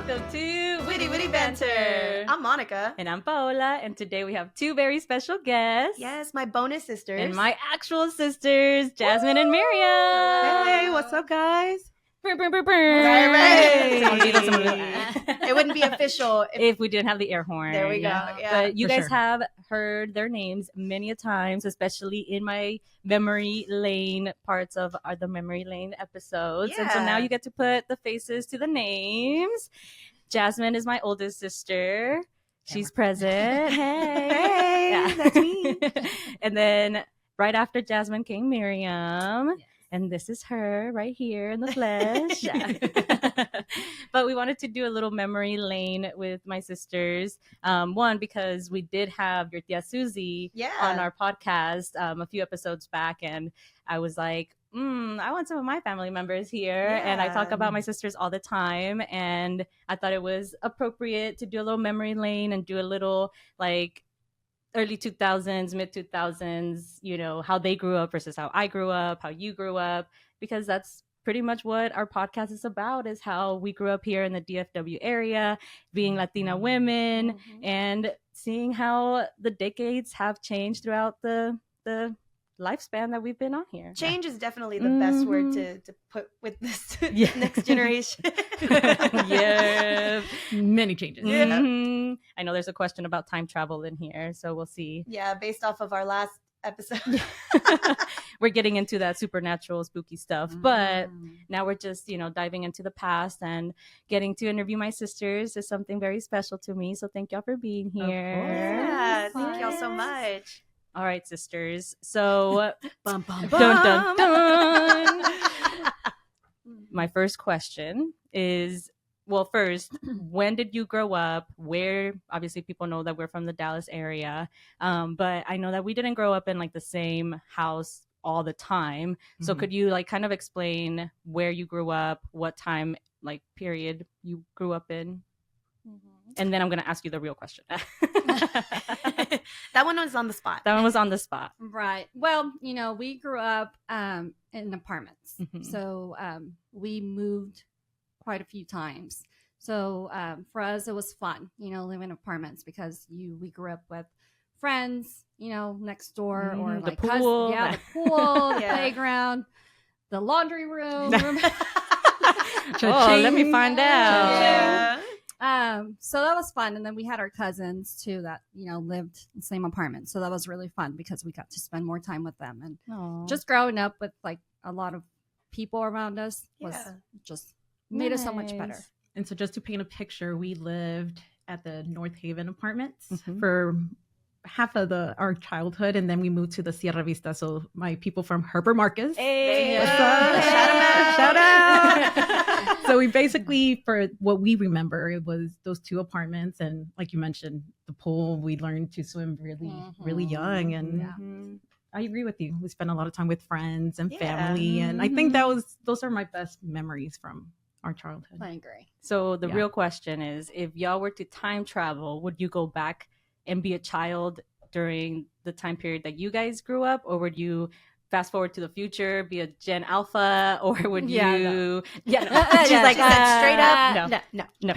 welcome to Witty Witty Banter. I'm Monica. And I'm Paola, and today we have two very special guests. Yes, my bonus sisters. And my actual sisters, Jasmine and Miriam. Hey, what's up, guys? Brr, brr, brr, brr. Right. Hey. It wouldn't be official if we didn't have the air horn. There we go. Yeah, but you guys sure. have heard their names many a times, especially in my memory lane parts of the memory lane episodes. And so Yeah. now you get to put the faces to the names. Jasmine is my oldest sister. She's present. Hey. Hey, that's me. And then right after Jasmine came Miriam. Yes. And this is her right here in the flesh. But we wanted to do a little memory lane with my sisters. One, because we did have your tia Susie on our podcast a few episodes back. And I was like, I want some of my family members here. Yeah. And I talk about my sisters all the time. And I thought it was appropriate to do a little memory lane and do a little like early 2000s, mid 2000s, you know, how they grew up versus how I grew up, how you grew up, because that's pretty much what our podcast is about, is how we grew up here in the DFW area, being Latina women, and seeing how the decades have changed throughout the lifespan that we've been on here. Change is definitely the best word to put with this next generation. Yeah. Many changes. Mm-hmm. I know there's a question about time travel in here, so we'll see. Yeah, based off of our last episode. We're getting into that supernatural, spooky stuff. But now we're just, diving into the past, and getting to interview my sisters is something very special to me. So thank y'all for being here. Yeah, thank y'all so much. All right, sisters. So, Bum, bum, dun, dun, dun. My first question is, well, first, when did you grow up? Where? Obviously, people know that we're from the Dallas area, but I know that we didn't grow up in like the same house all the time. So could you like kind of explain where you grew up, what time like period you grew up in? And then I'm going to ask you the real question. That one was on the spot. That one was on the spot. Right. Well, we grew up in apartments. So we moved quite a few times. So for us, it was fun, living in apartments, because we grew up with friends, next door, or the like pool. the pool, the playground, the laundry room. Let me find out. Yeah. So that was fun. And then we had our cousins too that, lived in the same apartment. So that was really fun because we got to spend more time with them. And just growing up with like a lot of people around us was just made us so much better. And so just to paint a picture, we lived at the North Haven apartments for half of our childhood, and then we moved to the Sierra Vista. So my people from Herbert Marcus. Hey, what's up? Shout out. So we basically, for what we remember, it was those two apartments, and like you mentioned, the pool. We learned to swim really young, and I agree with you. We spent a lot of time with friends and family, and I think those are my best memories from our childhood. I agree. So the real question is, if y'all were to time travel, would you go back and be a child during the time period that you guys grew up, or would you fast forward to the future, be a Gen Alpha, or would you? No. She's like, straight up, no.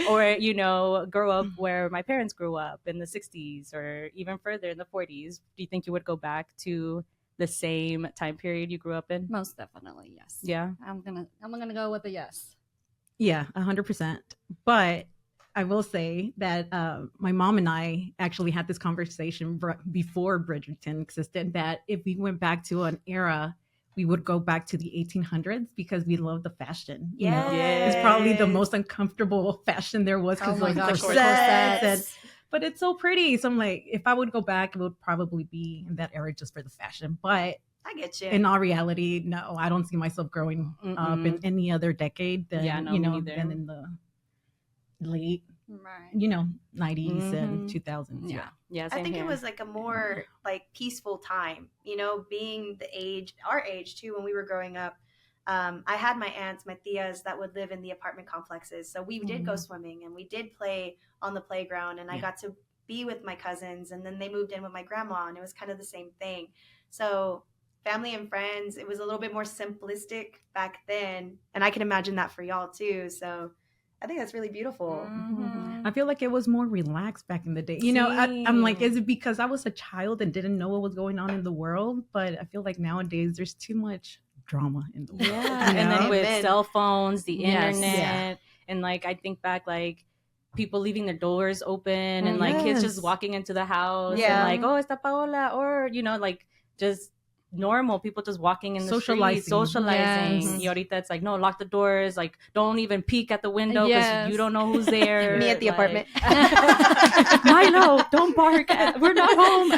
Or grow up where my parents grew up in the 60s, or even further in the 40s. Do you think you would go back to the same time period you grew up in? Most definitely, yes. Yeah, I'm gonna go with a yes. Yeah, 100%. But I will say that my mom and I actually had this conversation before Bridgerton existed, that if we went back to an era, we would go back to the 1800s because we love the fashion. It's probably the most uncomfortable fashion there was, because corsets. But it's so pretty. So I'm like, if I would go back, it would probably be in that era just for the fashion. But I get you. in all reality, no, I don't see myself growing up in any other decade than than in the late 90s and 2000s. I think it was like a more like peaceful time, being our age too, when we were growing up. I had my aunts, my tias, that would live in the apartment complexes, so we did go swimming and we did play on the playground, and I got to be with my cousins, and then they moved in with my grandma, and it was kind of the same thing. So family and friends, it was a little bit more simplistic back then, and I can imagine that for y'all too. So I think that's really beautiful. Mhm. I feel like it was more relaxed back in the day. You know, I'm like, Same. is it because I was a child and didn't know what was going on in the world? But I feel like nowadays there's too much drama in the world. Yeah, you and then know? with Amen. cell phones, the Yes. internet, Yeah. and like I think back like people leaving their doors open and like kids just Yes. walking into the house and Yeah. like, oh, está Paola, or like just normal people just walking in the street, socializing. Yes. Y ahorita it's like, no, lock the doors, like don't even peek at the window because Yes. you don't know who's there. Me at the like, apartment. Milo, don't bark. We're not home.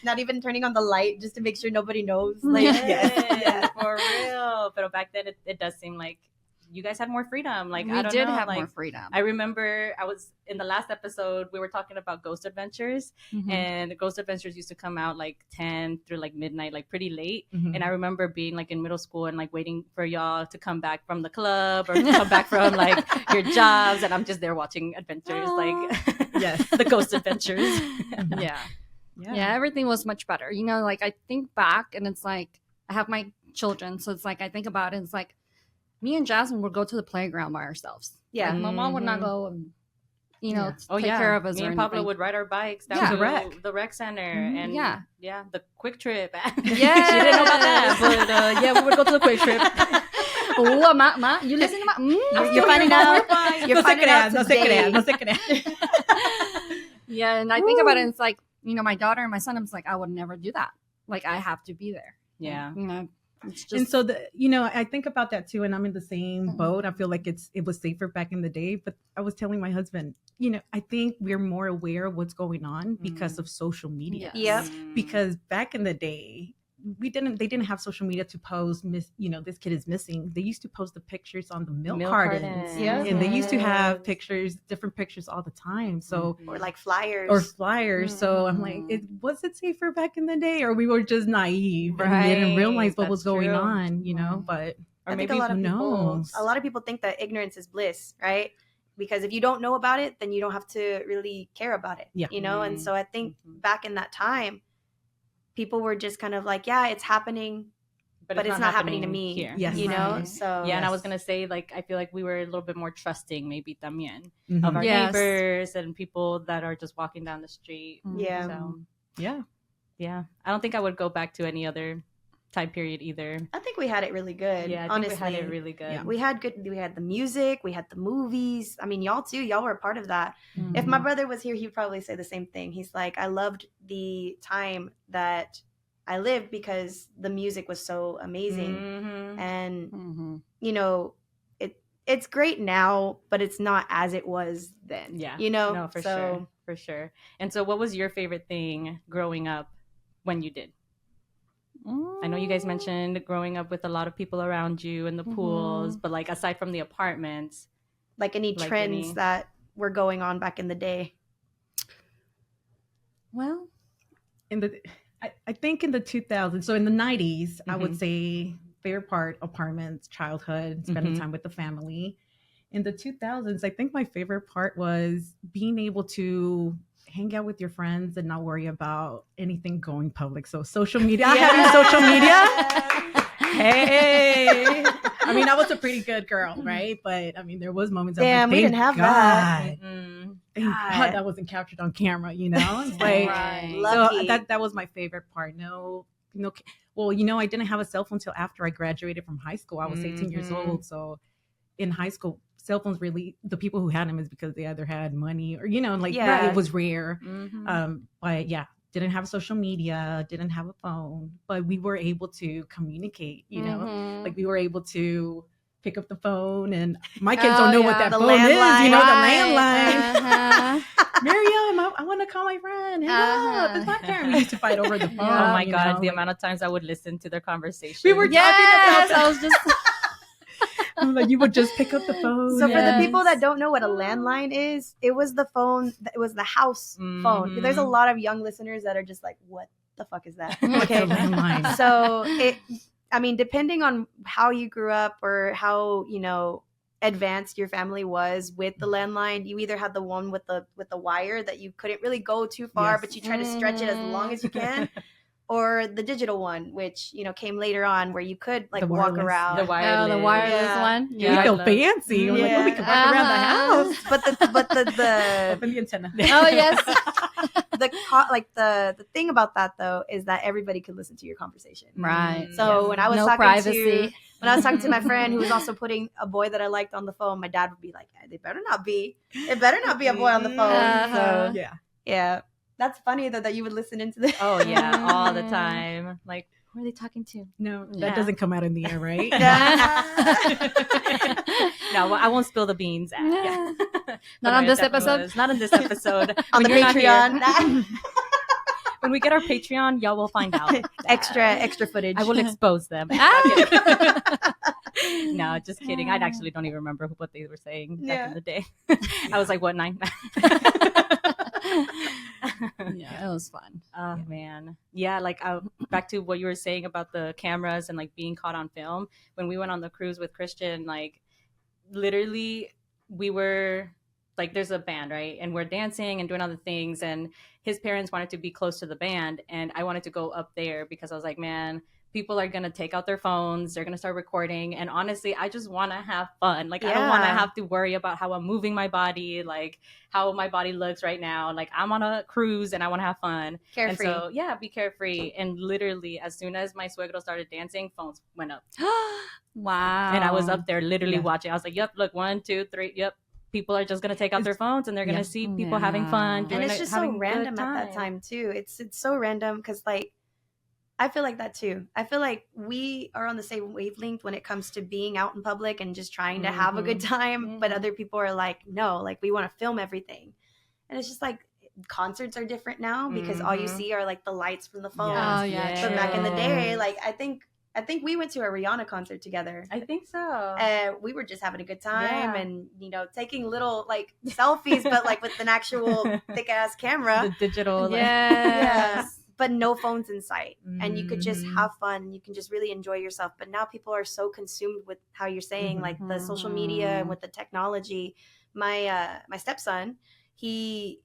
Not even turning on the light just to make sure nobody knows. Like, Yes, for real. But back then, it does seem like you guys had more freedom. Like we I don't did know, have like, more freedom. I remember I was in the last episode. We were talking about Ghost Adventures, and Ghost Adventures used to come out like 10 through like midnight, like pretty late. Mhm. And I remember being like in middle school and like waiting for y'all to come back from the club or to come back from like your jobs, and I'm just there watching adventures, like Yes. the Ghost Adventures. yeah. Yeah, everything was much better. You know, like I think back and it's like I have my children, so it's like I think about it, it's like me and Jasmine would go to the playground by ourselves. Yeah. Like, my mom would not Mhm. go and take yeah. care of us. Me or and Pablo anything. would ride our bikes down Yeah. to The rec. center, Mhm. and Yeah. the quick trip. Yeah, She didn't know about that, but yeah, we would go to the quick trip. Oh, ma, you listen to You're finding out. You're No se finding out crean, no se today. crean, no se crean. Yeah, and I think about it, and it's like, my daughter and my son, I'm just like, I would never do that. Like, I have to be there. Yeah. It's just And so I think about that too, and I'm in the same boat. I feel like it was safer back in the day, but I was telling my husband, I think we're more aware of what's going on because of social media. Yes. Yep. Because back in the day, they didn't have social media to post this kid is missing. They used to post the pictures on the milk cartons. Yeah. And they used to have Yes. different pictures all the time. So Or like flyers. or flyers. So I'm like, was it safer back in the day, or we were just naive and didn't realize what was That's going true. on, But Or I think maybe a knows? lot of people think that ignorance is bliss, right? Because if you don't know about it, then you don't have to really care about it. Yeah. And so I think back in that time, people were just kind of like, yeah, it's happening, but it's not happening to me. here. Yes. Right. So Yeah, and I Yes. was gonna say, like, I feel like we were a little bit more trusting, maybe también, Mhm. of our Yes. neighbors and people that are just walking down the street. Yeah. So Yeah. yeah, I don't think I would go back to any other time period either. I think we had it really good. Yeah, I think honestly. we had it really good. Yeah. We had the music, we had the movies. I mean, y'all too. Y'all were a part of that. Mm-hmm. If my brother was here, he'd probably say the same thing. He's like, I loved the time that I lived because the music was so amazing. Mhm. And it's great now, but it's not as it was then. Yeah, No, for sure. And so, what was your favorite thing growing up when you did? I know you guys mentioned growing up with a lot of people around you and the pools, but like aside from the apartments, like any Like trends any- that were going on back in the day. well, I think in the 2000s, so in the 90s, I would Mhm. say favorite part, apartments, childhood, spending Mhm. time with the family. In the 2000s, I think my favorite part was being able to hang out with your friends and not worry about anything going public. So social media, having social media. Hey, I mean, I was a pretty good girl, right? But I mean, there was moments. Damn, I'm like, we didn't thank have that. God. Mhm. Thank God that wasn't captured on camera. It's like Right. Lucky. so that was my favorite part. No. Well, I didn't have a cell phone until after I graduated from high school. I was 18 years Mhm. old. So in high school, cell phones really, the people who had them is because they either had money or, Yeah. it was rare. Mhm. But yeah, didn't have social media, didn't have a phone, but we were able to communicate, like we were able to pick up the phone, and my kids don't know what that the phone is, landline. the Right. landline. uh-huh. Miriam, I want to call my friend. Hello, this podcast. We used to fight over the phone. Oh my God, the like, amount of times I would listen to their conversation. We were Yes, talking about I was just I'm like, you would just pick up the phone. So for the Yes. people that don't know what a landline is, it was the phone. It was the house phone. Mhm. There's a lot of young listeners that are just like, "What the fuck is that?" What's Okay, a landline? so depending on how you grew up or how advanced your family was with the landline, you either had the one with the wire that you couldn't really go too far, Yes. but you try to stretch it as long as you can. or the digital one, which came later on, where you could like The walk wireless, around. The wireless. Oh, the wireless Yeah. one. You Yeah, I feel love- fancy. I'm like, oh, we can walk around the house. But the Open the antenna. Oh yes. the thing about that though is that everybody could listen to your conversation. Right. So when I was No talking privacy. to my friend who was also putting a boy that I liked on the phone, my dad would be like, "It better not be. It better not be a boy on the phone." Uh-huh. So Yeah. yeah, that's funny though that you would listen into this. Oh yeah, all the time. Like, who are they talking to? No, that Yeah. doesn't come out in the air, right? No, well, I won't spill the beans. Yeah. But Not on it this definitely episode? was. Not on this episode. On When the you're not Patreon. here. When we get our Patreon, y'all will find out. extra footage. I will expose them. Ah. No, just kidding. I actually don't even remember what they were saying back Yeah. in the day. I was like, what, 9? Yeah, it was fun. Oh man, yeah. Like back to what you were saying about the cameras and like being caught on film. When we went on the cruise with Christian, like literally, we were like, there's a band, right? And we're dancing and doing other things. And his parents wanted to be close to the band, and I wanted to go up there because I was like, man, people are gonna take out their phones, they're gonna start recording, and honestly, I just want to have fun. Like, I don't want to Yeah. have to worry about how I'm moving my body, like how my body looks right now. Like, I'm on a cruise and I want to have fun. Carefree. And so, yeah, be carefree. And literally, as soon as my suegro started dancing, phones went up. Wow. And I was up there literally Yeah. watching. I was like, yep, look, 1, 2, 3, yep. People are just going to take out their phones and they're going to Yeah. see people having fun. Yeah. doing And it's it, just so having a good random at that time too. It's so random because like I feel like that too. I feel like we are on the same wavelength when it comes to being out in public and just trying to have a good time. But Mhm. other people are like, no, like we want to film everything. And it's just like concerts are different now because all you Mhm. see are like the lights from the phones. Oh yeah. But back in the true. day, like I think we went to a Rihanna concert together. I think so. And we were just having a good time Yeah. and taking little like selfies, but like with an actual thick ass camera. The digital. like- Yes. But no phones in sight, and you could just Mhm. have fun. You can just really enjoy yourself. But now people are so consumed with how you're saying, Mhm. like the social media and with the technology. My stepson, he's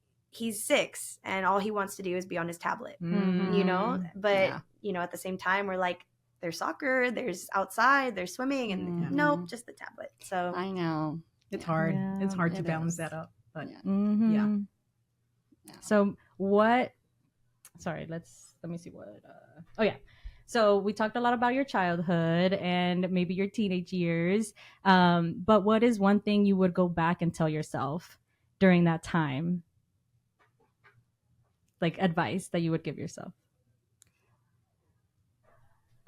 6, and all he wants to do is be on his tablet. Mhm. But Yeah. at the same time, we're like, there's soccer, there's outside, there's swimming, and Mhm. nope, just the tablet. So I know. It's hard. Yeah, It's hard to it balance is. that up. But Yeah. Mhm. Yeah. Yeah. So what? Sorry, let me see what. Oh yeah. So we talked a lot about your childhood and maybe your teenage years. But what is one thing you would go back and tell yourself during that time? Like advice that you would give yourself.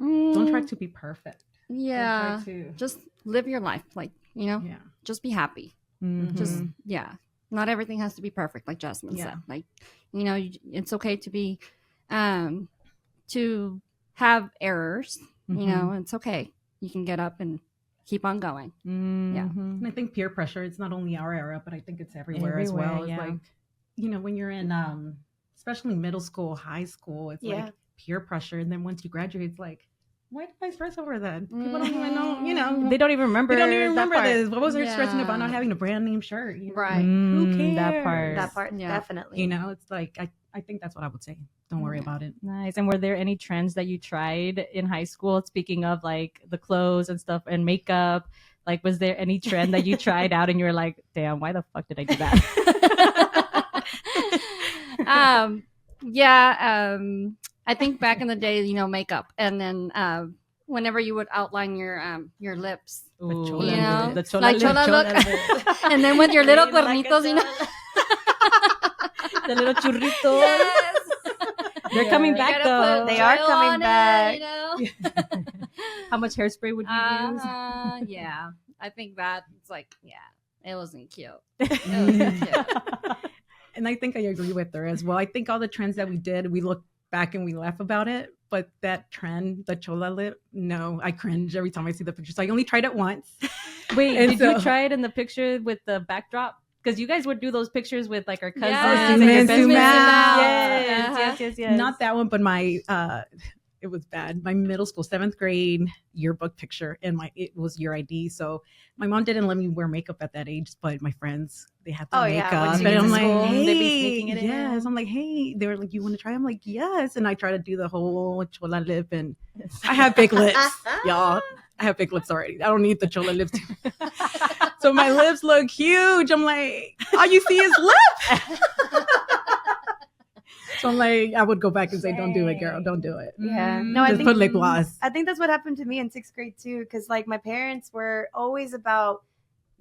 don't try to be perfect. Don't Yeah. try to. Just live your life. Like, Yeah. just be happy. Just, yeah. Not everything has to be perfect, like Jasmine Yeah. said. Like, it's okay to be, to have errors. It's okay. You can get up and keep on going. And I think peer pressure, it's not only our era, but I think it's everywhere as well. Everywhere, It's like, when you're in, especially middle school, high school, it's Yeah. like peer pressure. And then once you graduate, it's like, why did I stress over that? People don't even know, They don't even remember. they don't even remember that part. this. What was I stressing about Yeah. not having a brand name shirt? Right. Who cares? That part. that part, Yeah. definitely. It's like, I think that's what I would say. Don't worry Yeah. about it. Nice. And were there any trends that you tried in high school? Speaking of like the clothes and stuff and makeup, like was there any trend that you tried out and you were like, damn, why the fuck did I do that? I think back in the day, makeup, and then whenever you would outline your lips, Ooh, chola lip. the chola Like lip. chola look. and then with your little cuernitos, The little churrito. Yes. They're coming You back gotta though. put They are oil coming on it, back. How much hairspray would you use? Yeah, I think that it's like, it wasn't cute. It wasn't cute. And I think I agree with her as well. I think all the trends that we did, we look back and we laugh about it. But that trend, the chola lip, no, I cringe every time I see the picture. So I only tried it once. Wait, And did you so- try it in the picture with the backdrop? Because you guys would do those pictures with like our cousins Yes. and your Zoom in, best zoom friends. out. Yes, Uh-huh. yes. Not that one, but my it was bad. My middle school 7th grade yearbook picture, and it was year ID. So my mom didn't let me wear makeup at that age, but my friends, they had their Oh, yeah, makeup, once you and get I'm to like, school, hey, they'd be sneaking it in. yes, I'm like, hey, they were like, you want to try? I'm like, yes. And I try to do the whole chola lip, and I have big lips, y'all. I have big lips already. I don't need the chola lips. So my lips look huge. I'm like, all you see is lip. So I'm like, I would go back and say, don't do it, girl. Don't do it. Yeah. No, I Just think put lip gloss. I think that's what happened to me in 6th grade too, because like my parents were always about.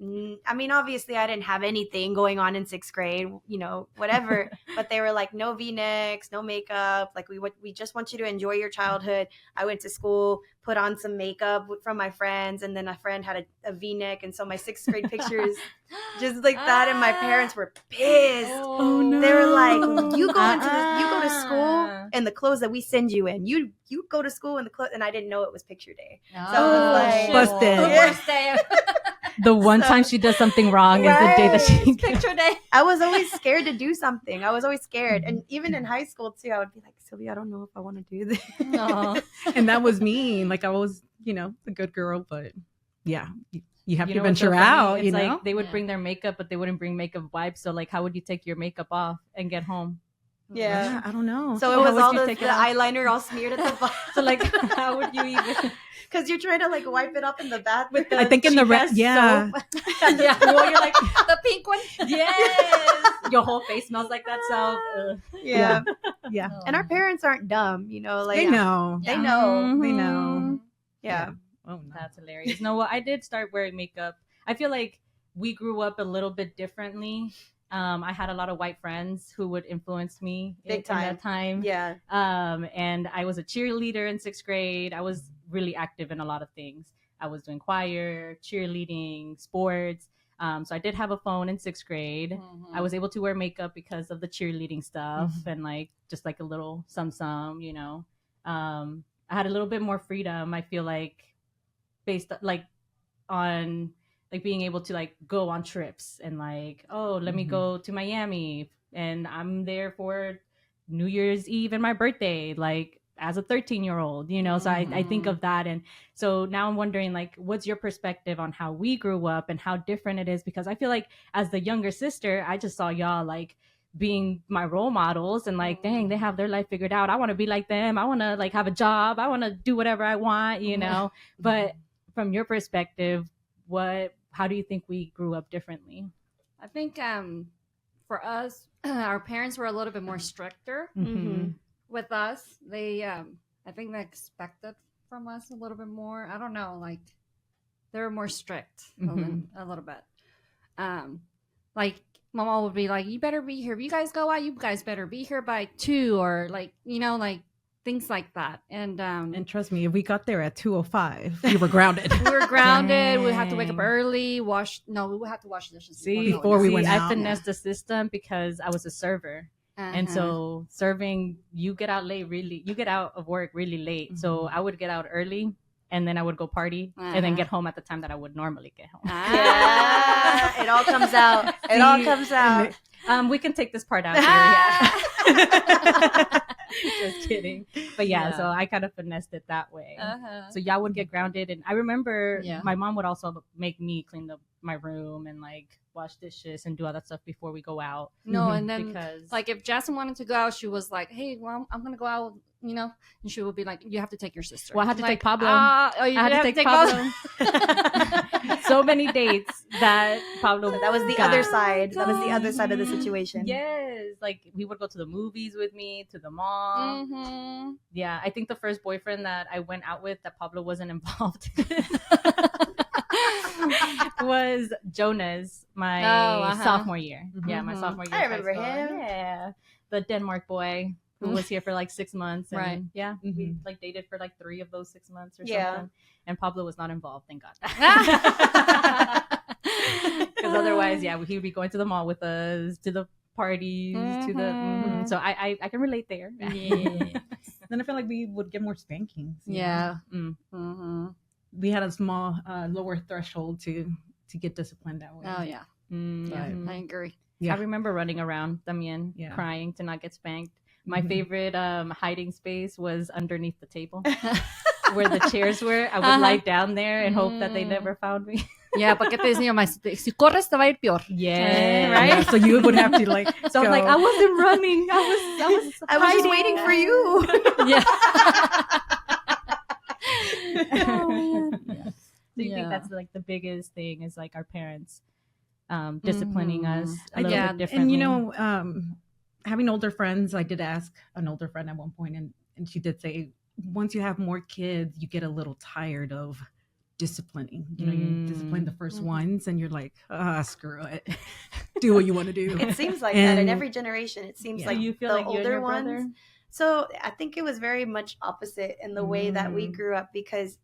I mean, obviously, I didn't have anything going on in 6th grade, you know, whatever. But they were like, no V-necks, no makeup. Like, we just want you to enjoy your childhood. I went to school, put on some makeup from my friends, and then a friend had a V-neck, and so my 6th grade pictures, just like that. And my parents were pissed. Oh no! They were like, you go to school in the clothes that we send you in. You go to school in the clothes, and I didn't know it was picture day. So I was like, busted. The worst day. The one time she does something wrong is the day that she Picture day. I was always scared to do something. I was always scared. And even in high school too, I would be like, Sylvia, I don't know if I want to do this. And that was me. Like I was, you know, a good girl, but yeah, you have to know what's so venture funny? out. It's You like know, they would bring their makeup, but they wouldn't bring makeup wipes. So like, how would you take your makeup off and get home? Yeah. I don't know. So it How was would all you the take it off? eyeliner all smeared at the bottom. So like, how would you even? Because you're trying to like wipe it up in the bathroom. I think in the cheap-ass yeah. soap. Yeah, well, you're like, The pink one. yes, your whole face smells like that soap. Ugh. Yeah. Yeah. And our parents aren't dumb, you know, like They know. They know. They know. Yeah. Oh no. That's hilarious. No, well, I did start wearing makeup. I feel like we grew up a little bit differently. I had a lot of white friends who would influence me Big in time. that time. Yeah. And I was a cheerleader in 6th grade. I was really active in a lot of things. I was doing choir, cheerleading, sports. So I did have a phone in 6th grade. I was able to wear makeup because of the cheerleading stuff and like just like a little some, you know. I had a little bit more freedom. I feel like based like on like being able to like go on trips and like, oh, let me go to Miami and I'm there for New Year's Eve and my birthday, like as a 13-year-old, you know. So I think of that. And so now I'm wondering, like, what's your perspective on how we grew up and how different it is? Because I feel like as the younger sister, I just saw y'all like being my role models and like, dang, they have their life figured out. I want to be like them. I want to like have a job. I want to do whatever I want, you know. But from your perspective, how do you think we grew up differently? I think for us, our parents were a little bit more stricter with us. They, I think they expected from us a little bit more. I don't know, like they were more strict a little bit. Like my mom would be like, "You better be here. If you guys go out, you guys better be here by 2," or like, you know, like things like that. And trust me, if we got there at 2:05, we were grounded. we were grounded. We would have to wake up early, we would have to wash dishes before we went I out. finessed the system because I was a server. And so serving, you get out of work really late. So I would get out early and then I would go party and then get home at the time that I would normally get home. Yeah. It all comes out. It all comes out. We can take this part out here. Yeah. Just kidding. But yeah, so I kind of finessed it that way. So y'all would get grounded. And I remember my mom would also make me clean my room and like wash dishes and do all that stuff before we go out. No, and then because like if Jasmine wanted to go out, she was like, "Hey, well, I'm gonna go out," you know, and she would be like, "You have to take your sister." Well, I had to like, take Pablo. You I had to take Pablo. So many dates that Pablo. That was the other side. That was the other side of the situation. Yes, like he would go to the movies with me, to the mall. Yeah, I think the first boyfriend that I went out with that Pablo wasn't involved in was Jonas, my sophomore year. Yeah, my sophomore year. I remember him. Yeah, the Denmark boy who was here for like 6 months. And Right. Yeah, we like dated for like 3 of those 6 months or Yeah. something. And Pablo was not involved, thank God. Because otherwise, yeah, he would be going to the mall with us, to the parties, to the. So I can relate there. Yeah. Then I feel like we would get more spankings. you know? Yeah. We had a small lower threshold to get disciplined that way. Oh yeah. Mhm. I agree. Yeah. I remember running around Damien, crying to not get spanked. My favorite hiding space was underneath the table where the chairs were. I would lie down there and hope that they never found me. Yeah, ¿para qué te enseño más? Si corres, te va a ir peor. Yeah, Yeah, right. so you would have to like. So I'm like, go. I wasn't running. I was just waiting for you. Yeah. Oh, man. Yeah. Do you think Yeah. that's like the biggest thing is like our parents disciplining us a I little did. bit differently? And having older friends, I did ask an older friend at one point, and she did say, once you have more kids, you get a little tired of disciplining. You discipline the first ones, and you're like, screw it, do what you want to do. It seems like that in every generation. It seems like you feel the like you and older your ones. brother? So I think it was very much opposite in the way that we grew up, because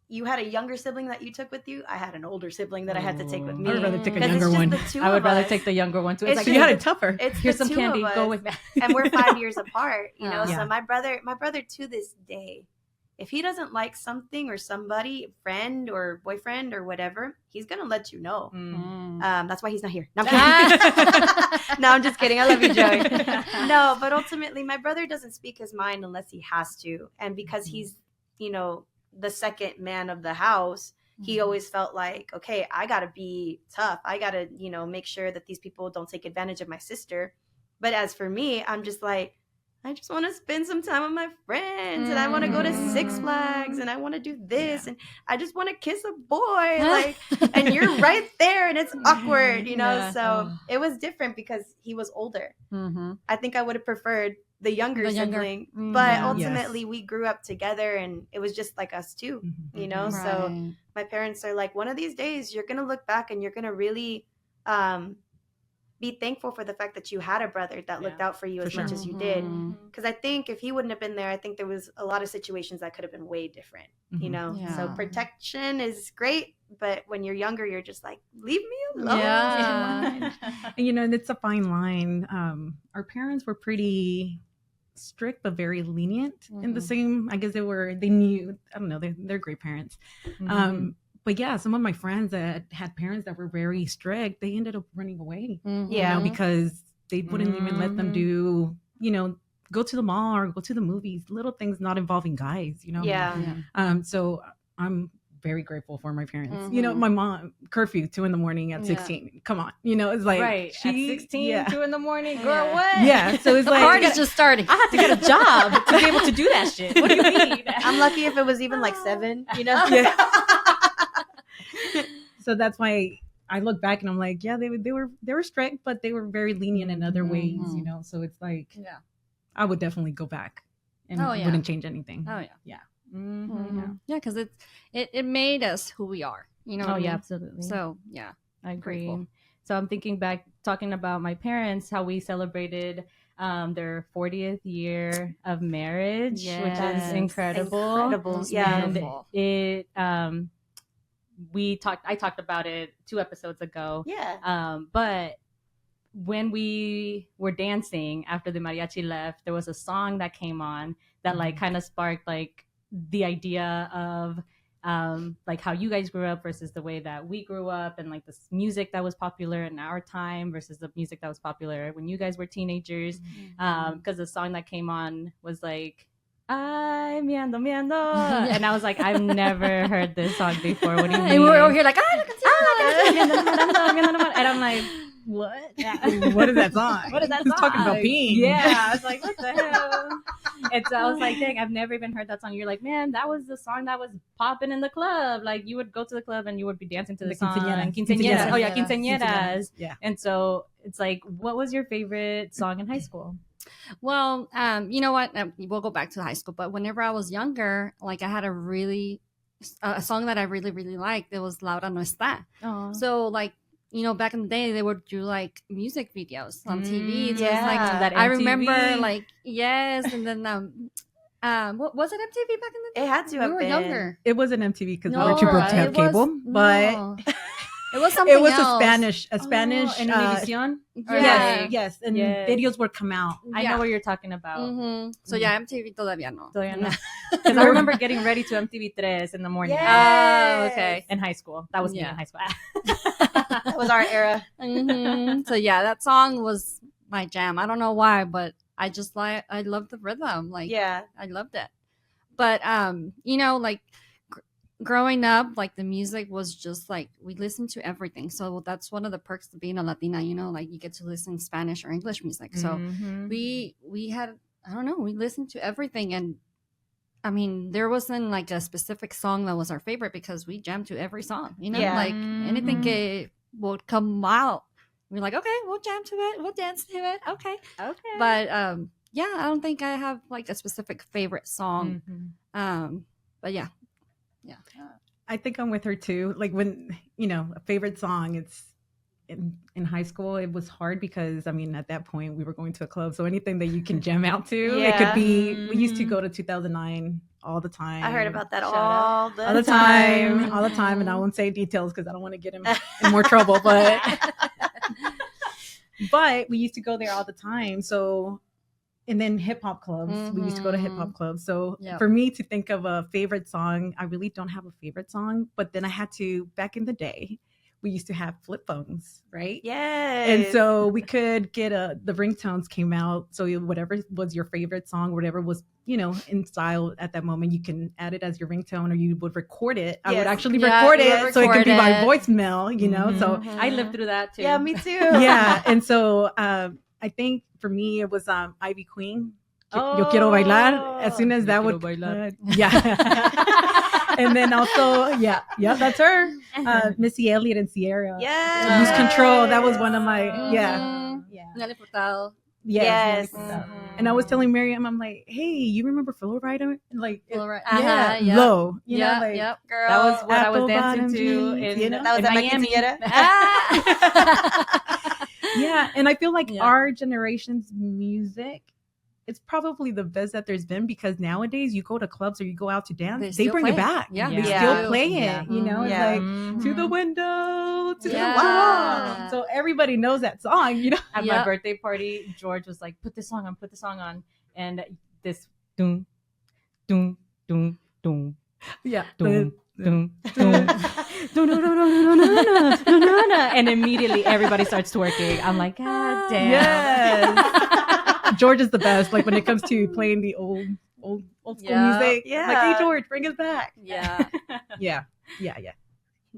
you had a younger sibling that you took with you. I had an older sibling that I had to take with me. I would rather take a 'Cause it's younger just one. the two I would of rather us. take the younger one too. It's It's like, So you had it tougher. It's here's the some two candy. of Go us, with me. and we're 5 years apart. Yeah. So my brother to this day, if he doesn't like something or somebody, friend or boyfriend or whatever, he's gonna let you know. That's why he's not here. No, I'm kidding. No, I'm just kidding. I love you, Joey. No, but ultimately, my brother doesn't speak his mind unless he has to, and because he's, the second man of the house, he always felt like, okay, I gotta be tough. I gotta, make sure that these people don't take advantage of my sister. But as for me, I'm just like, I just want to spend some time with my friends, and I want to go to Six Flags, and I want to do this, and I just want to kiss a boy, like, and you're right there, and it's awkward, Yeah. So it was different because he was older. I think I would have preferred the younger sibling, but ultimately we grew up together, and it was just like us two, So Right. my parents are like, one of these days you're gonna look back and you're gonna really be thankful for the fact that you had a brother that looked out for you as much as you did. Because I think if he wouldn't have been there, I think there was a lot of situations that could have been way different, Yeah. So protection is great, but when you're younger, you're just like, leave me alone. Yeah. And it's a fine line. Our parents were pretty strict but very lenient in the same. I guess they knew, I don't know, they're great parents. But yeah, some of my friends that had parents that were very strict, they ended up running away. Because they wouldn't even let them do, go to the mall or go to the movies, little things not involving guys, So I'm very grateful for my parents. My mom, curfew 2 a.m. at 16. Come on, it's like right at 16, 2 a.m, girl. What? Yeah, so it's The like party's just starting. I had to get a job to be able to do that shit. What do you mean? I'm lucky if it was even like 7, Yeah. So that's why I look back and I'm like, yeah, they were strict, but they were very lenient in other ways, So it's like, I would definitely go back and wouldn't change anything. Oh yeah. Yeah. Yeah, because it made us who we are. You know what I mean? Absolutely. So yeah, I agree. Grateful. So I'm thinking back, talking about my parents, how we celebrated their 40th year of marriage, which Yes. is incredible. Incredible. It's Yeah. And beautiful. it I talked about it 2 episodes ago. Yeah. But when we were dancing after the mariachi left, there was a song that came on that like kind of sparked like the idea of like how you guys grew up versus the way that we grew up, and like this music that was popular in our time versus the music that was popular when you guys were teenagers. Because the song that came on was like, ay, miando, miando. And I was like, I've never heard this song before. What do you mean? And we were over here like, And I'm like, what? What is that song? What is that Who's song? talking about peeing? Yeah. I was like, what the hell? And so I was like, dang, I've never even heard that song. You're like, man, that was the song that was popping in the club. Like you would go to the club and you would be dancing to the song. Quinceañeras. Oh yeah, quinceañeras. Yeah. And so it's like, what was your favorite song in high school? well, you know what? We'll go back to high school, but whenever I was younger, like I had a song that I really, really liked. It was Laura No Está. Oh. So like, back in the day, they would do like music videos on TV. So it's yeah. like, That I MTV. remember like, yes. And then, what was it MTV back in the day? It had to We have were been. younger. It wasn't MTV because we No, were too broke to have it was- cable, but no. It was something it was else. a Spanish. En Univision? Yeah. Yes, and Yes. videos would come out. I know what you're talking about. So yeah, MTV todavía no. So, because I remember getting ready to MTV Tres in the morning. Yes. Oh, okay. In high school. That was me Yeah. in high school. That was our era. So yeah, that song was my jam. I don't know why, but I loved the rhythm. Like, Yeah. I loved it. But like growing up, like the music was just like we listened to everything. So that's one of the perks of being a Latina, you know, like you get to listen Spanish or English music. So we had, I don't know, we listened to everything. And I mean, there wasn't like a specific song that was our favorite because we jammed to every song, you know, like anything would come out. We're like, okay, we'll jam to it, we'll dance to it, okay. But yeah, I don't think I have like a specific favorite song. But yeah. I think I'm with her too. Like when, a favorite song, it's in high school, it was hard because, I mean, at that point we were going to a club. So anything that you can jam out to, it could be, we used to go to 2009 all the time. I heard about that all the time. All the time. And I won't say details because I don't want to get in more trouble, but we used to go there all the time. So, and then hip hop clubs. We used to go to hip hop clubs. So for me to think of a favorite song, I really don't have a favorite song. But then I had to, back in the day, we used to have flip phones, right? Yes. And so we could get the ringtones came out. So whatever was your favorite song, whatever was, in style at that moment, you can add it as your ringtone or you would record it. I would actually record it so it could be my voicemail, So I lived through that too. Yeah, me too. Yeah. And so I think for me, it was Ivy Queen. Yo quiero bailar. As soon as that would, yeah. And then also, that's her. Missy Elliott and Sierra. Yeah. Lose Control. That was one of my, Nelly Furtado. Yes. And I was telling Miriam, I'm like, hey, you remember Flow Rider? Like, Low. You know, like, girl. That was what I was dancing jeans, to that was in Miami. Yeah, and I feel like our generation's music, it's probably the best that there's been because nowadays you go to clubs or you go out to dance, they bring it back. Yeah. They still play it. It's like to the window, to the wall. So everybody knows that song, At my birthday party, George was like, put this song on. And this doom, doom, doom, doom. Yeah. Doom, doom, doom. And immediately everybody starts twerking. I'm like, God damn. Yes. George is the best. Like when it comes to playing the old school music. Yeah. Like, hey George, bring us back. Yeah. Yeah.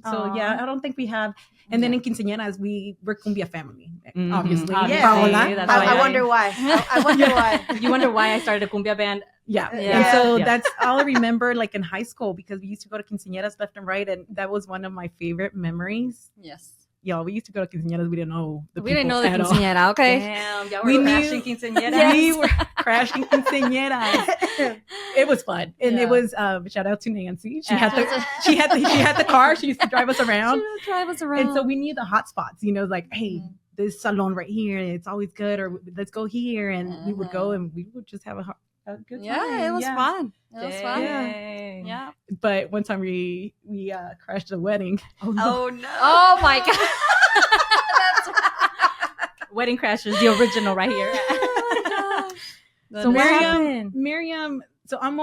So I don't think we have. And then in quinceañeras, we're cumbia family, obviously. Paola. I wonder why. I wonder why. You wonder why I started a cumbia band? Yeah. And so that's all I remember, like in high school, because we used to go to quinceañeras left and right, and that was one of my favorite memories. Yes. Y'all, we used to go to quinceañeras. We didn't know the quinceañera. Okay. Damn, y'all were crashing quinceañeras. Yes. We were crashing quinceañeras. It was fun, and it was shout out to Nancy. She had the car. She used to drive us around. And so we knew the hot spots. Like, hey, this salon right here, it's always good, or let's go here, and we would go and we would just have a good time. Yeah, it was fun. It was fun. Yeah. But one time we crashed a wedding. Oh no! Oh my god! Wedding Crashers, the original right here. So Miriam. So I'm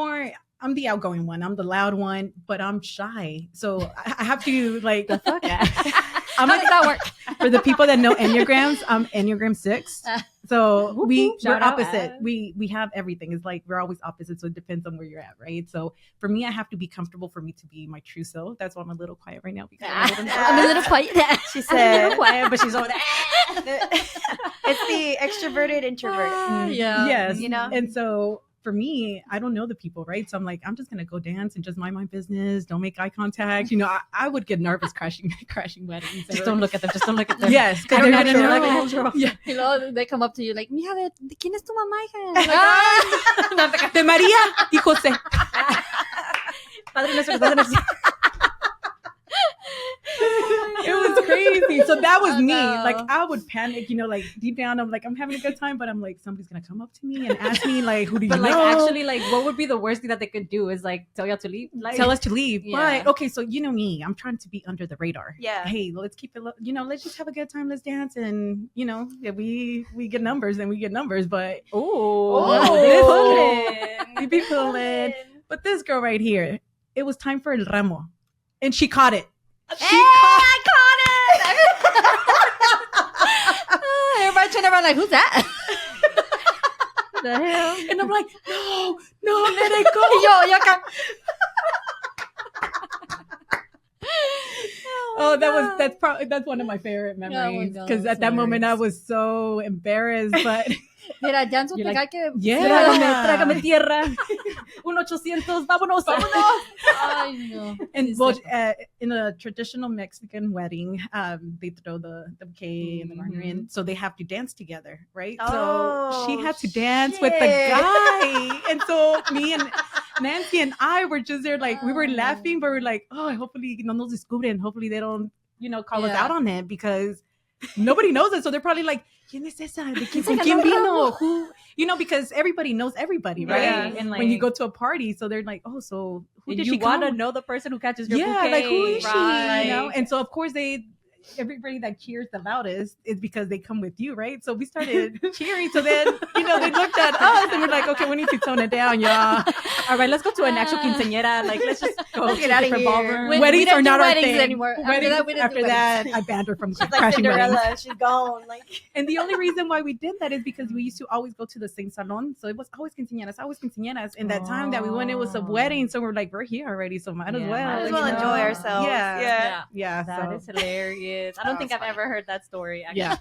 the outgoing one. I'm the loud one, but I'm shy. So I have to like the fuck. How does that work? For the people that know Enneagrams, I'm Enneagram 6. So we're opposite. Out. We have everything. It's like we're always opposite. So it depends on where you're at, right? So for me, I have to be comfortable for me to be my true self. That's why I'm a little quiet right now because I'm a little quiet. She said, a little quiet, but she's over there. It's the extroverted introvert. Yes. You know? And so for me, I don't know the people, right? So I'm like, I'm just gonna go dance and just mind my business. Don't make eye contact. I would get nervous crashing weddings. Just don't look at them. Yes, because they're gonna know. Yeah. They come up to you like, mija, ¿de quién es tu mamá, hija? De María y José. Padre nuestro, Padre nuestro. It was crazy. So that was me. Like I would panic, like deep down, I'm like, I'm having a good time, but I'm like, somebody's gonna come up to me and ask me, like, who do you know? But like, actually, like, what would be the worst thing that they could do is like tell y'all to leave. Like, tell us to leave. Yeah. But okay, so you know me, I'm trying to be under the radar. Yeah. Hey, let's keep it. Let's just have a good time. Let's dance, and if we get numbers, then we get numbers. But we be pulling. But this girl right here, it was time for el ramo, and she caught it. I caught it. Everybody turned around like, who's that? the hell? And I'm like, no, let it go. Yo, Oh, that's one of my favorite memories my because God, at that moment I was so embarrassed, but Mira, dance with You're the like, guy que... yeah. Trágame tierra. 1-800, vámonos. Ay, no. And Sí, well, sí. in a traditional Mexican wedding, they throw the bouquet and the garner in, so they have to dance together, right? So she had to dance with the shit. guy, and so me and Nancy and I were just there, like we were laughing, but we're like, oh, hopefully no nos descubren, hopefully they don't, call us out on it because nobody knows it, so they're probably like, ¿Quién es esa? ¿Con quién vino? Who? Because everybody knows everybody, right? Yeah. And when you go to a party, so they're like, oh, so who did she want to come? know the person who catches your Yeah, bouquet. like who is right. she? And so of course everybody that cheers the loudest is because they come with you, right? So we started cheering. So then, they looked at us and we're like, okay, we need to tone it down, y'all. All right, let's go to an actual quinceañera. Like, let's just go Let's to get a out of different here. ballroom. We Weddings don't are do not our weddings thing. anymore. After that, I banned her from She's like crashing weddings. Cinderella. She's gone. Like, And the only reason why we did that is because we used to always go to the same salon. So it was always quinceañeras. And that time that we went, it was a wedding. So we're like, we're here already. So might as well. might as you well know? enjoy ourselves. Yeah. Yeah. That is hilarious. I don't think I've ever heard that story. Actually. Yeah.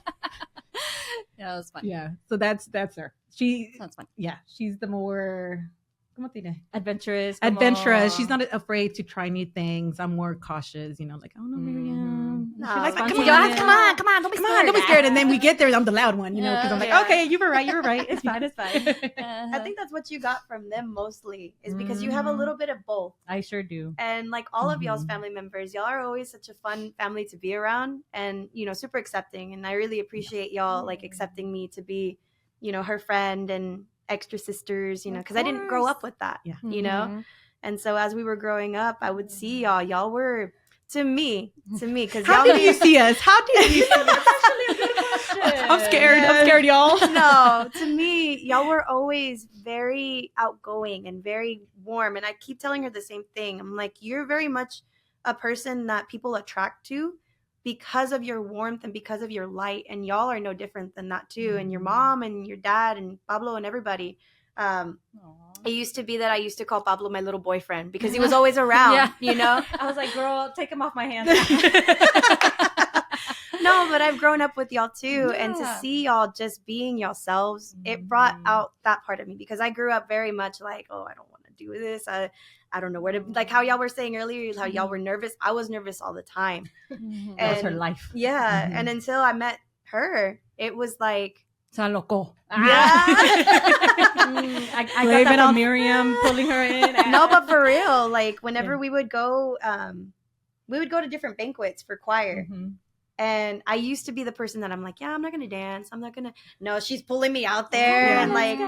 yeah, it was fun. Yeah. So that's her. Sounds fun. Yeah. She's the more ¿cómo te diré? Adventurous. She's not afraid to try new things. I'm more cautious, like, oh no, Miriam. No, She's like, come spontaneous. on, don't be scared. And then we get there, and I'm the loud one, because I'm like, Yeah. okay, you were right. It's fine. I think that's what you got from them mostly is because you have a little bit of both. I sure do. And like all of y'all's family members, y'all are always such a fun family to be around and, super accepting. And I really appreciate y'all like accepting me to be, her friend and extra sisters, because I didn't grow up with that, Yeah. And so as we were growing up, I would see y'all were to me, because How did you see us? How did you see us? I'm scared, y'all. No, to me, y'all were always very outgoing and very warm. And I keep telling her the same thing. I'm like, you're very much a person that people attract to because of your warmth and because of your light. And y'all are no different than that too. And your mom and your dad and Pablo and everybody. It used to be that I used to call Pablo my little boyfriend because he was always around, I was like, girl, take him off my hands. No, but I've grown up with y'all too. Yeah. And to see y'all just being yourselves, it brought out that part of me because I grew up very much like, oh, I don't want to do this. I don't know where to, like how y'all were saying earlier, how y'all were nervous. I was nervous all the time. That was her life. Yeah. And until I met her, it was like, Se loco. I got that from Miriam pulling her in. No, but for real, like whenever we would go to different banquets for choir. And I used to be the person that I'm like, yeah, I'm not going to dance. I'm not going to. No, she's pulling me out there. And like,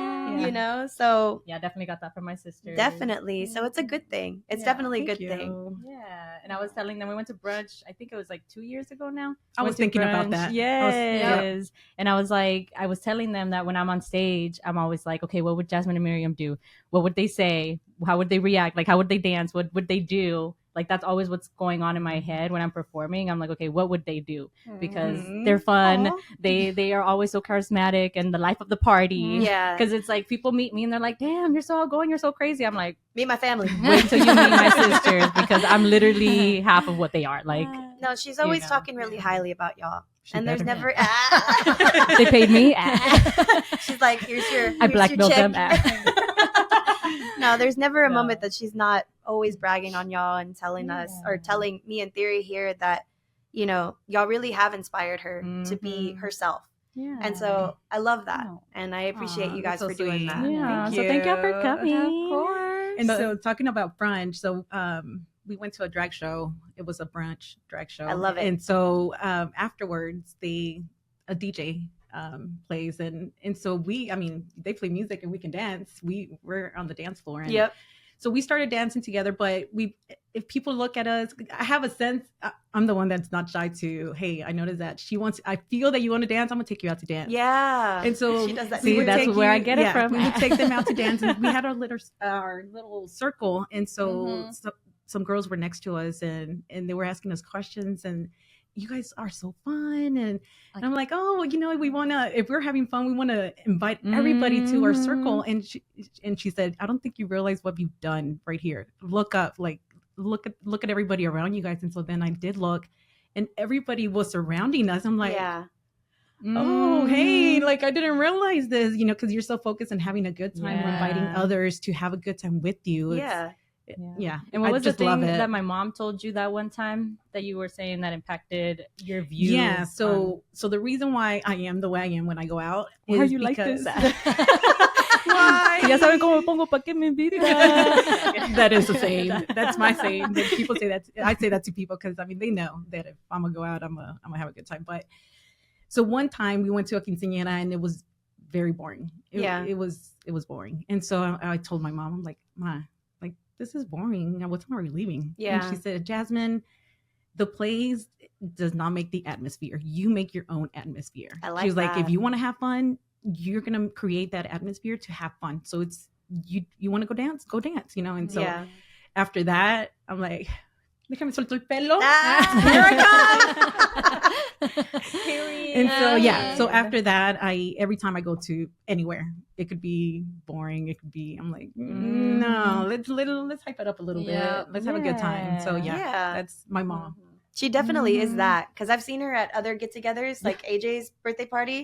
so. Yeah, definitely got that from my sister. Definitely. So it's a good thing. It's definitely a good thing. Yeah. And I was telling them, we went to brunch. I think it was like 2 years ago now. I was thinking about that. Yes. And I was telling them that when I'm on stage, I'm always like, okay, what would Jasmine and Miriam do? What would they say? How would they react? Like, how would they dance? What would they do? Like, that's always what's going on in my head when I'm performing. I'm like, okay, what would they do? Because they're fun. Aww. They are always so charismatic and the life of the party. Yeah. Because it's like people meet me and they're like, damn, you're so outgoing. You're so crazy. I'm like, meet my family. Wait till you meet my sisters because I'm literally half of what they are. Like, no, she's always talking really highly about y'all. And there's never they paid me. She's like, here's your I blackmailed them. No, there's never a moment that she's not always bragging on y'all and telling us or telling me in theory here that, y'all really have inspired her to be herself. Yeah. And so I love that. And I appreciate you guys for doing that. Yeah. Thank you for coming. Of course. And so talking about brunch, so we went to a drag show. It was a brunch drag show. I love it. And so afterwards, a DJ plays and so they play music and we can dance. We're on the dance floor. And so we started dancing together, but if people look at us, I have a sense, I'm the one that's not shy to, hey, I noticed that I feel that you want to dance, I'm gonna take you out to dance. Yeah. And so she does that. See, that's where I get it from. We would take them out to dance and we had our little circle. And so some girls were next to us and they were asking us questions and you guys are so fun. And I'm like, oh, we want to, if we're having fun, we want to invite everybody to our circle. And she said, I don't think you realize what you've done right here. Look up, like, look at everybody around you guys. And so then I did look and everybody was surrounding us. I'm like, yeah. oh, hey, like I didn't realize this, you know, because you're so focused on having a good time, or inviting Yeah. others to have a good time with you. Yeah. Yeah. And what I was the just love thing it. that my mom told you that one time that you were saying that impacted your view? Yeah. So the reason why I am the way I am when I go out Why are is you like because this? why? Ya saben cómo me pongo pa' que me invita. That is the saying. That's my saying. But people say that. I say that to people because I mean they know that if I'm gonna go out, I'm gonna have a good time. But so one time we went to a quinceañera and it was very boring. It was boring. And so I told my mom, I'm like, Ma, like this is boring. What time are we leaving? Yeah. And she said, Jasmine, the plays does not make the atmosphere. You make your own atmosphere. I like She was like, that. if you want to have fun, you're gonna create that atmosphere to have fun. So it's you want to go dance, you know. And so after that, I'm like, déjame suelto el pelo. Here I come. And so so after that, every time I go to anywhere, it could be boring, it could be, I'm like, no, let's hype it up a little bit. Let's have a good time. So that's my mom. She definitely is that, because I've seen her at other get-togethers, like AJ's birthday party,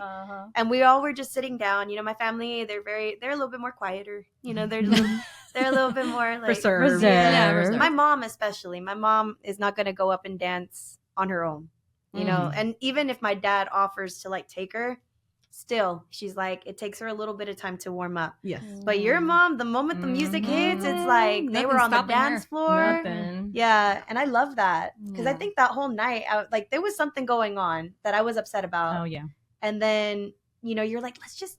and we all were just sitting down. You know, my family, they're a little bit more quieter. You know, they're a little bit more like reserved. Yeah, my mom especially. My mom is not going to go up and dance on her own. You know, and even if my dad offers to like take her, still she's like, it takes her a little bit of time to warm up. Yes. But your mom, the moment the music hits, it's like they were on the dance floor. Yeah, and I love that, because I think that whole night, like there was something going on that I was upset about. Oh yeah. And then, you know, you're like, let's just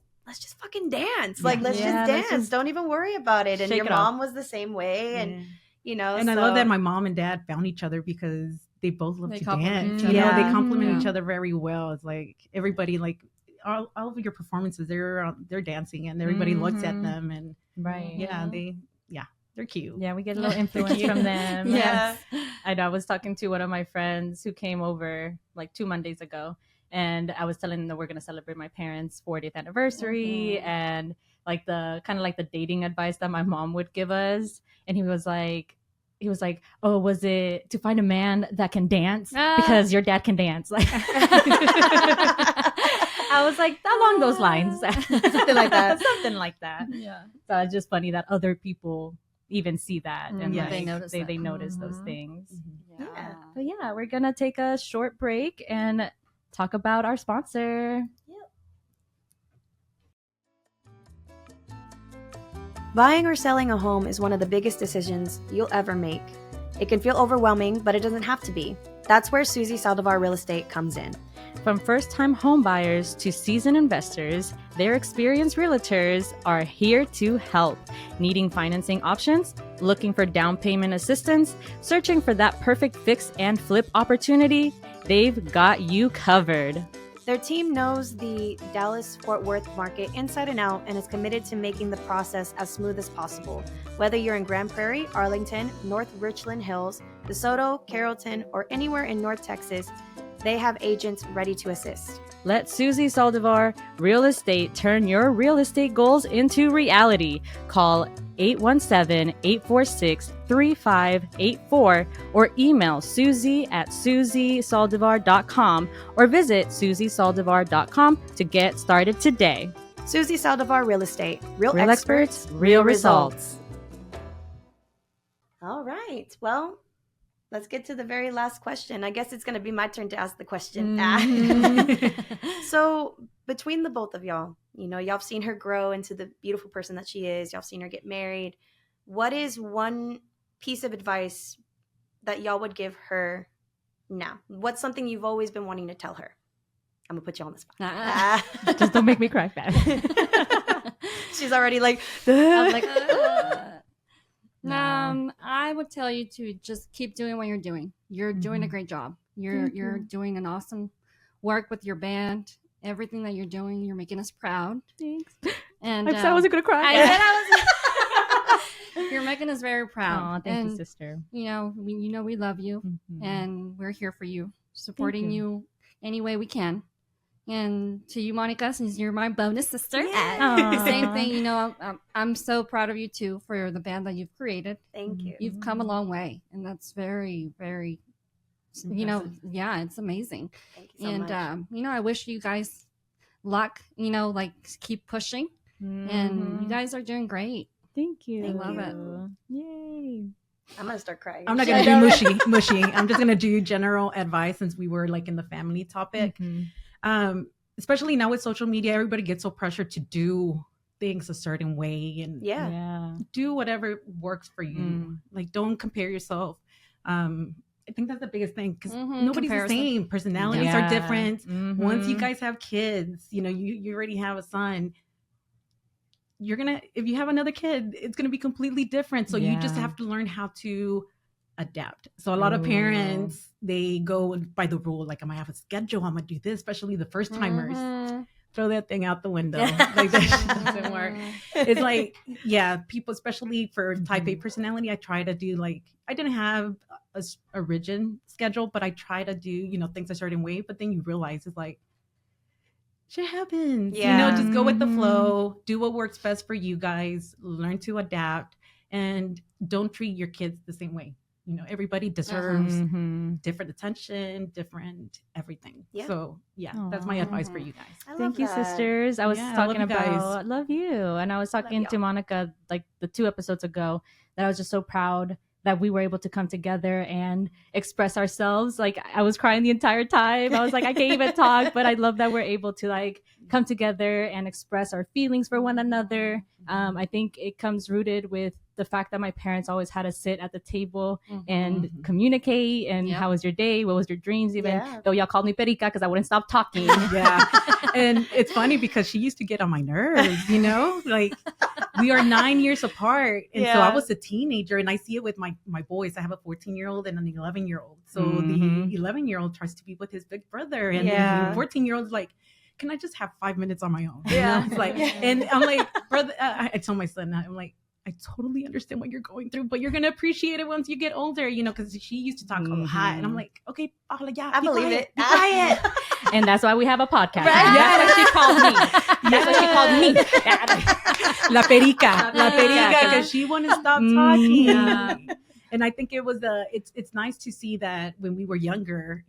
fucking dance. Like let's just dance. Don't even worry about it. And your mom was the same way. And you know, and I love that my mom and dad found each other because they both love to dance. You know, they complement each other very well. It's like everybody, like all of your performances, they're dancing and everybody looks at them, and they're cute. Yeah, we get a little influence from them. Yes. I know. I was talking to one of my friends who came over like 2 Mondays ago, and I was telling them that we're going to celebrate my parents' 40th anniversary, and like the kind of like the dating advice that my mom would give us. And he was like, oh, was it to find a man that can dance? Because your dad can dance. Like, I was like, along those lines. Something like that. Yeah. So it's just funny that other people even see that, and like, they notice those things. Yeah. But yeah, we're going to take a short break and talk about our sponsor. Buying or selling a home is one of the biggest decisions you'll ever make. It can feel overwhelming, but it doesn't have to be. That's where Susie Saldivar Real Estate comes in. From first-time home buyers to seasoned investors, their experienced realtors are here to help. Needing financing options? Looking for down payment assistance? Searching for that perfect fix and flip opportunity? They've got you covered. Their team knows the Dallas-Fort Worth market inside and out and is committed to making the process as smooth as possible. Whether you're in Grand Prairie, Arlington, North Richland Hills, DeSoto, Carrollton, or anywhere in North Texas, they have agents ready to assist. Let Susie Saldivar Real Estate turn your real estate goals into reality. Call 817-846-3584 or email susie@susiesaldivar.com or visit susiesaldivar.com to get started today. Susie Saldivar Real Estate. Real experts, real results. All right. Well, let's get to the very last question. I guess it's going to be my turn to ask the question. So between the both of y'all, you know, y'all have seen her grow into the beautiful person that she is. Y'all have seen her get married. What is one piece of advice that y'all would give her now? What's something you've always been wanting to tell her? I'm going to put you on the spot. Just don't make me cry, man. She's already like, I'm like, I would tell you to just keep doing what you're doing. You're doing a great job. You're doing an awesome work with your band. Everything that you're doing, you're making us proud. Thanks. And I said I wasn't gonna cry. I said I was. You're making us very proud. Oh, thank you, sister. You know, we love you, and we're here for you, supporting you any way we can. And to you, Monica, since you're my bonus sister, the same thing. You know, I'm so proud of you too for the band that you've created. Thank you. You've come a long way, and that's very, very It's amazing. Thank you so And much. I wish you guys luck. Like keep pushing, and you guys are doing great. Thank you. Thank love you. it. Yay. I'm gonna start crying. I'm not gonna do mushy. I'm just gonna do general advice since we were like in the family topic. Especially now with social media, everybody gets so pressured to do things a certain way and do whatever works for you. Like, don't compare yourself. I think that's the biggest thing because nobody's the same. Personalities are different. Once you guys have kids, you already have a son. If you have another kid, it's gonna be completely different. So you just have to learn how to adapt. So a lot of parents, they go by the rule, like, I'm gonna have a schedule, I'm gonna do this, especially the first timers. Throw that thing out the window. Like, that doesn't work. It's like, people, especially for type A personality, I try to do, like, I didn't have a rigid schedule, but I try to do, things a certain way. But then you realize it's like, shit happens. Just go with the flow, do what works best for you guys, learn to adapt, and don't treat your kids the same way. Everybody deserves different attention, different everything. So that's my advice for you guys. Thank you, sisters. I was talking about love you, and I was talking to Monica like the 2 episodes ago that I was just so proud that we were able to come together and express ourselves. Like, I was crying the entire time. I was like, I can't even talk, but I love that we're able to like come together and express our feelings for one another. I think it comes rooted with the fact that my parents always had us sit at the table and communicate. And how was your day? What was your dreams? Even though y'all called me Perica because I wouldn't stop talking. And it's funny because she used to get on my nerves, like, we are 9 years apart. And so I was a teenager, and I see it with my boys. I have a 14-year-old and an 11-year-old. So the 11-year-old tries to be with his big brother, and the 14-year-old's like, can I just have 5 minutes on my own? It's like, and I'm like, brother, I told my son, I'm like, I totally understand what you're going through, but you're going to appreciate it once you get older, because she used to talk a lot. And I'm like, okay, Paola, I believe it. Be quiet. And that's why we have a podcast. Right? That's what she called me. That's what she called me. La Perica, because she wouldn't stop talking. And I think it was it's nice to see that when we were younger,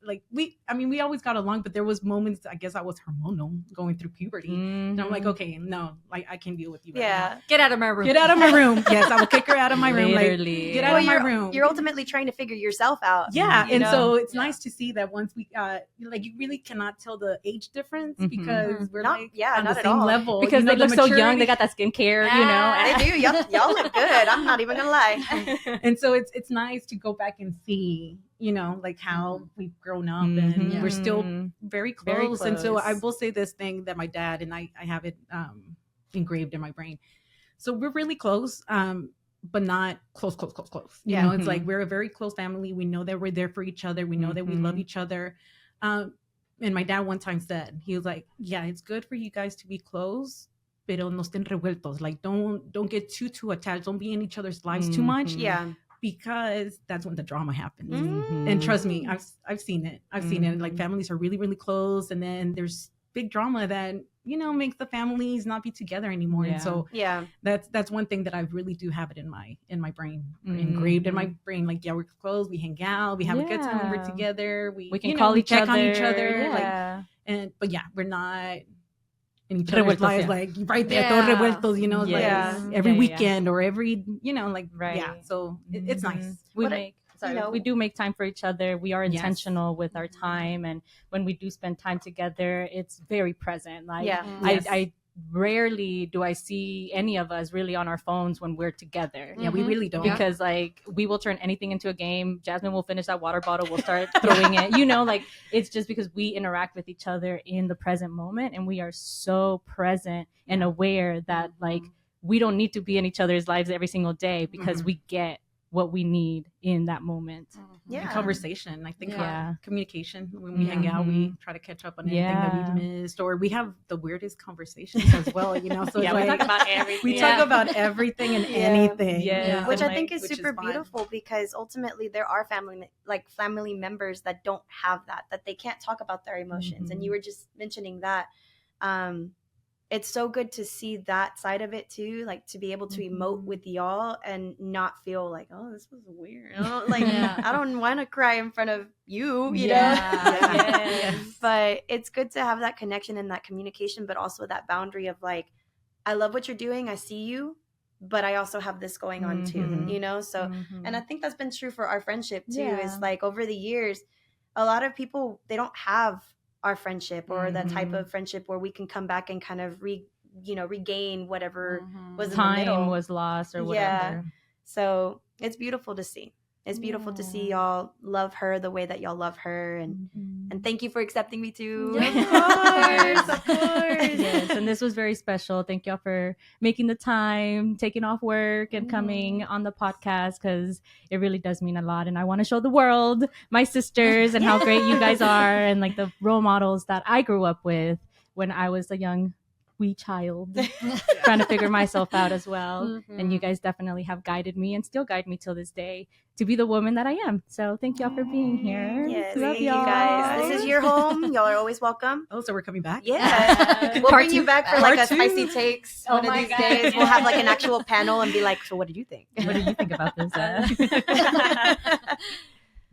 like we always got along, but there was moments, I guess I was hormonal going through puberty. And I'm like, okay, no, like, I can't deal with you right now. Get out of my room. Get out of my room. Yes, I will kick her out of my room. Literally. Like, get out of my room. You're ultimately trying to figure yourself out. So it's nice to see that once we like, you really cannot tell the age difference because we're on the same level. Because they look so young, they got that skincare, They do. Y'all look good. I'm not even gonna lie. And so it's nice to go back and see, like, how we've grown up and we're still very close. And so I will say this thing that my dad and I have it engraved in my brain. So we're really close, but not close. It's like, we're a very close family. We know that we're there for each other. We know that we love each other. And my dad one time said, he was like, yeah, it's good for you guys to be close, pero no estén revueltos. Like, don't get too attached. Don't be in each other's lives too much. Because that's when the drama happens. And trust me, I've seen it. Like, families are really, really close, and then there's big drama that makes the families not be together anymore. And so that's one thing that I really do have it in my brain, engraved in my brain. Like, we're close, we hang out, we have a good time when we're together. We can call each other, on each other. But we're not in each other's lives, like, right there, todos revueltos, like every weekend or every, so it's nice. We do make time for each other. We are intentional with our time, and when we do spend time together, it's very present. Like, I rarely do I see any of us really on our phones when we're together. We really don't, because like, we will turn anything into a game. Jasmine will finish that water bottle, we'll start throwing it, like, it's just because we interact with each other in the present moment, and we are so present and aware that like, we don't need to be in each other's lives every single day because we get what we need in that moment. And conversation, I think, communication. When we hang out, we try to catch up on anything that we've missed, or we have the weirdest conversations as well, so it's we like, talk about everything. We talk about everything and anything, which I think is super beautiful, because ultimately there are family members that don't have that they can't talk about their emotions. And you were just mentioning that it's so good to see that side of it too, like to be able to emote with y'all and not feel like, oh, this was weird. Like, I don't want to cry in front of you, you know? Yes. But it's good to have that connection and that communication, but also that boundary of like, I love what you're doing. I see you, but I also have this going on too, you know? So, and I think that's been true for our friendship too, is like over the years, a lot of people, they don't have our friendship or that type of friendship where we can come back and kind of regain whatever was in the middle. Time was lost or whatever. So it's beautiful to see. It's beautiful to see y'all love her the way that y'all love her, and thank you for accepting me too. Of course. Yes, and this was very special. Thank y'all for making the time, taking off work, and coming on the podcast, because it really does mean a lot. And I want to show the world my sisters and how great you guys are, and like the role models that I grew up with when I was a young wee child trying to figure myself out as well. And you guys definitely have guided me and still guide me till this day to be the woman that I am. So thank y'all for being here. Yes, love thank y'all. you guys. This is your home. Y'all are always welcome. Oh, so we're coming back? Yeah. We'll bring you back for like a spicy takes one of these God. days. We'll have like an actual panel and be like, so what did you think? What did you think about this?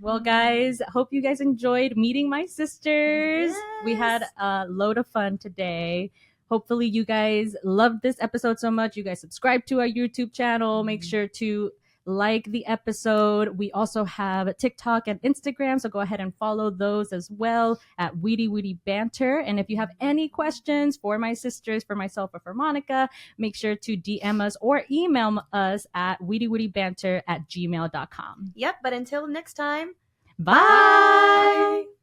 Well, guys, hope you guys enjoyed meeting my sisters. We had a load of fun today. Hopefully you guys loved this episode so much. You guys subscribe to our YouTube channel. Make sure to like the episode. We also have TikTok and Instagram, so go ahead and follow those as well at Weedy Weedy Banter. And if you have any questions for my sisters, for myself, or for Monica, make sure to DM us or email us at weedywoodybanter@gmail.com. Yep, but until next time. Bye!